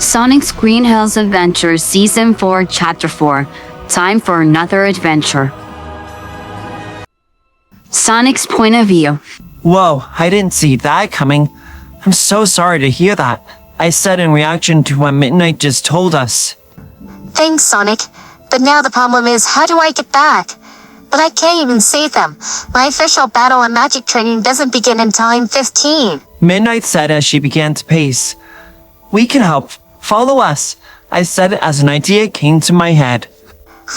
Sonic's Green Hills Adventure Season 4 Chapter 4. Time for another adventure. Sonic's point of view. Whoa, I didn't see that coming. I'm so sorry to hear that. I said in reaction to what Midnight just told us. Thanks, Sonic. But now the problem is, how do I get back? But I can't even save them. My official battle and magic training doesn't begin until I'm 15. Midnight said as she began to pace. We can help. Follow us. I said it as an idea came to my head.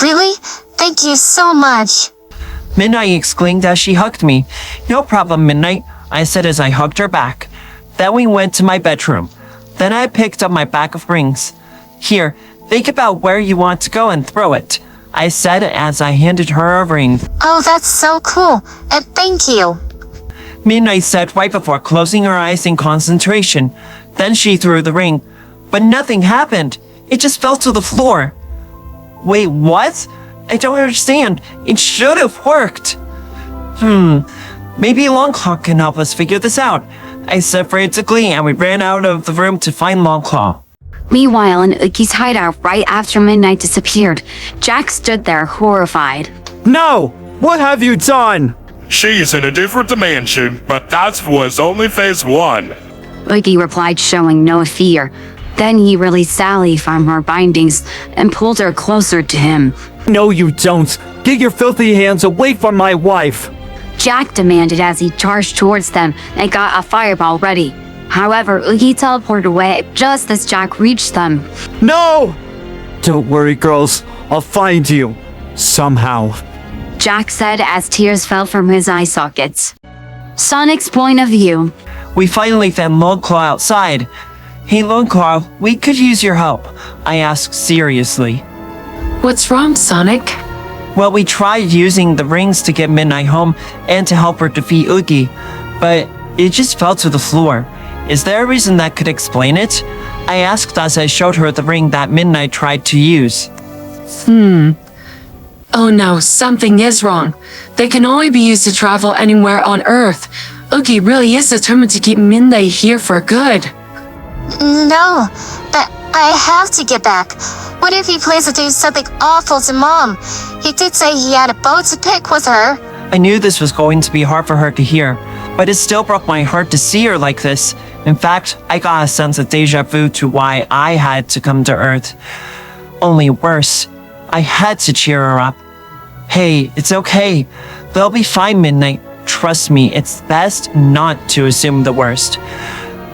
Really? Thank you so much. Midnight exclaimed as she hugged me. No problem, Midnight, I said as I hugged her back. Then we went to my bedroom. Then I picked up my bag of rings. Here, think about where you want to go and throw it, I said as I handed her a ring. Oh, that's so cool. And thank you. Midnight said right before closing her eyes in concentration. Then she threw the ring. But nothing happened. It just fell to the floor. Wait, what? I don't understand. It should have worked. Maybe Longclaw can help us figure this out, I said frantically, and we ran out of the room to find Longclaw. Meanwhile, in Uki's hideout right after Midnight disappeared, Jack stood there horrified. No! What have you done? She's in a different dimension, but that was only phase 1. Uki replied, showing no fear. Then he released Sally from her bindings and pulled her closer to him. No, you don't. Get your filthy hands away from my wife. Jack demanded as he charged towards them and got a fireball ready. However, Uki teleported away just as Jack reached them. No! Don't worry, girls. I'll find you. Somehow. Jack said as tears fell from his eye sockets. Sonic's point of view. We finally found Longclaw outside. Hey Longclaw, we could use your help, I asked seriously. What's wrong, Sonic? Well, we tried using the rings to get Midnight home and to help her defeat Uki, but it just fell to the floor. Is there a reason that could explain it? I asked as I showed her the ring that Midnight tried to use. Oh no, something is wrong. They can only be used to travel anywhere on Earth. Uki really is determined to keep Midnight here for good. No, but I have to get back. What if he plans to do something awful to Mom? He did say he had a bone to pick with her. I knew this was going to be hard for her to hear, but it still broke my heart to see her like this. In fact, I got a sense of deja vu to why I had to come to Earth. Only worse, I had to cheer her up. Hey, it's okay. They'll be fine, Midnight. Trust me, it's best not to assume the worst.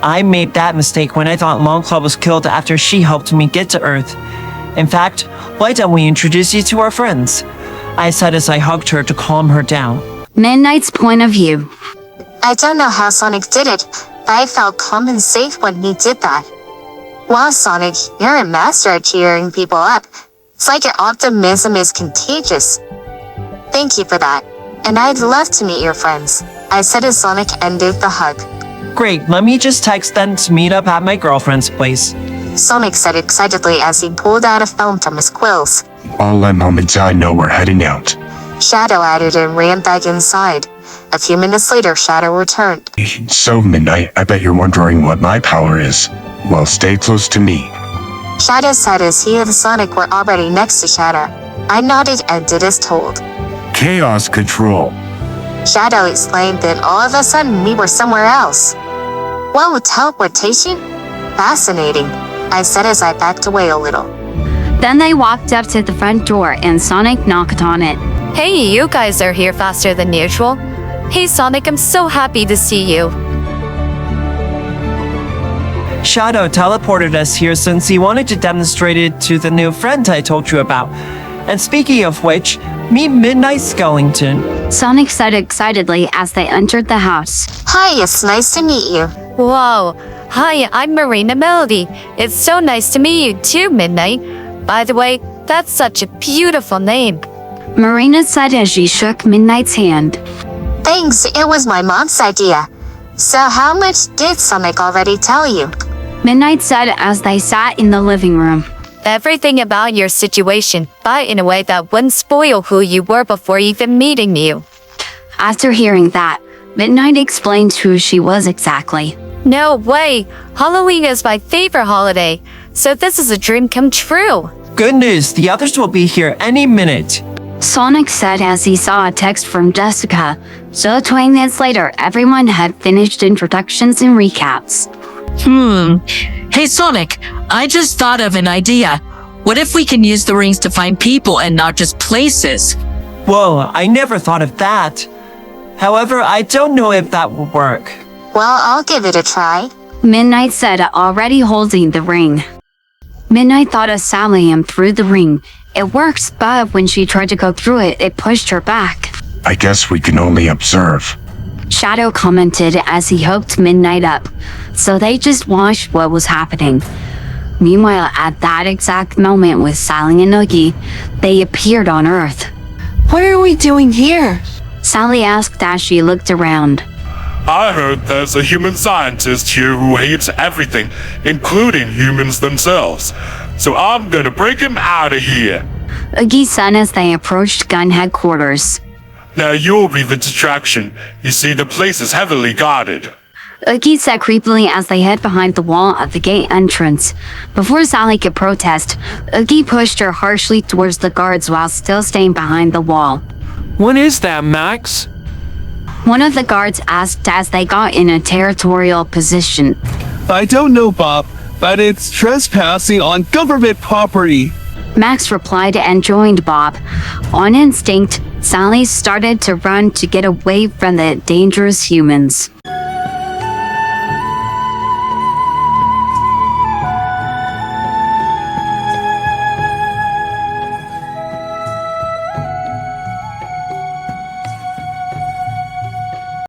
I made that mistake when I thought Longclaw was killed after she helped me get to Earth. In fact, why don't we introduce you to our friends? I said as I hugged her to calm her down. Midnight's point of view. I don't know how Sonic did it, but I felt calm and safe when he did that. Wow, Sonic, you're a master at cheering people up. It's like your optimism is contagious. Thank you for that. And I'd love to meet your friends, I said as Sonic ended the hug. Great, let me just text them to meet up at my girlfriend's place. Sonic said excitedly as he pulled out a phone from his quills. I'll let Mom and Dad know we're heading out. Shadow added and ran back inside. A few minutes later, Shadow returned. So, Midnight, I bet you're wondering what my power is. Well, stay close to me. Shadow said as he and Sonic were already next to Shadow. I nodded and did as told. Chaos Control. Shadow explained that all of a sudden we were somewhere else. What with teleportation? Fascinating, I said as I backed away a little. Then they walked up to the front door and Sonic knocked on it. Hey, you guys are here faster than usual. Hey Sonic, I'm so happy to see you. Shadow teleported us here since he wanted to demonstrate it to the new friend I told you about. And speaking of which, meet Midnight Skellington. Sonic said excitedly as they entered the house. Hi, it's nice to meet you. Whoa. Hi, I'm Marina Melody. It's so nice to meet you too, Midnight. By the way, that's such a beautiful name. Marina said as she shook Midnight's hand. Thanks, it was my mom's idea. So how much did Sonic already tell you? Midnight said as they sat in the living room. Everything about your situation, but in a way that wouldn't spoil who you were before even meeting you. After hearing that, Midnight explained who she was exactly. No way! Halloween is my favorite holiday. so this is a dream come true. Good news, the others will be here any minute. Sonic said as he saw a text from Jessica. So 20 minutes later, everyone had finished introductions and recaps. Hey Sonic, I just thought of an idea. What if we can use the rings to find people and not just places? Whoa, I never thought of that. However, I don't know if that will work. Well, I'll give it a try. Midnight said, already holding the ring. Midnight thought of Sally and threw the ring. It works, but when she tried to go through it, it pushed her back. I guess we can only observe. Shadow commented as he hooked Midnight up, so they just watched what was happening. Meanwhile, at that exact moment with Sally and Oogie, they appeared on Earth. What are we doing here? Sally asked as she looked around. I heard there's a human scientist here who hates everything, including humans themselves. So I'm gonna break him out of here. Oogie said as they approached gun headquarters. Now you'll be the distraction. You see, the place is heavily guarded. Oogie said creepily as they hid behind the wall at the gate entrance. Before Sally could protest, Oogie pushed her harshly towards the guards while still staying behind the wall. What is that, Max? One of the guards asked as they got in a territorial position. I don't know, Bob, but it's trespassing on government property. Max replied and joined Bob. On instinct, Sally started to run to get away from the dangerous humans.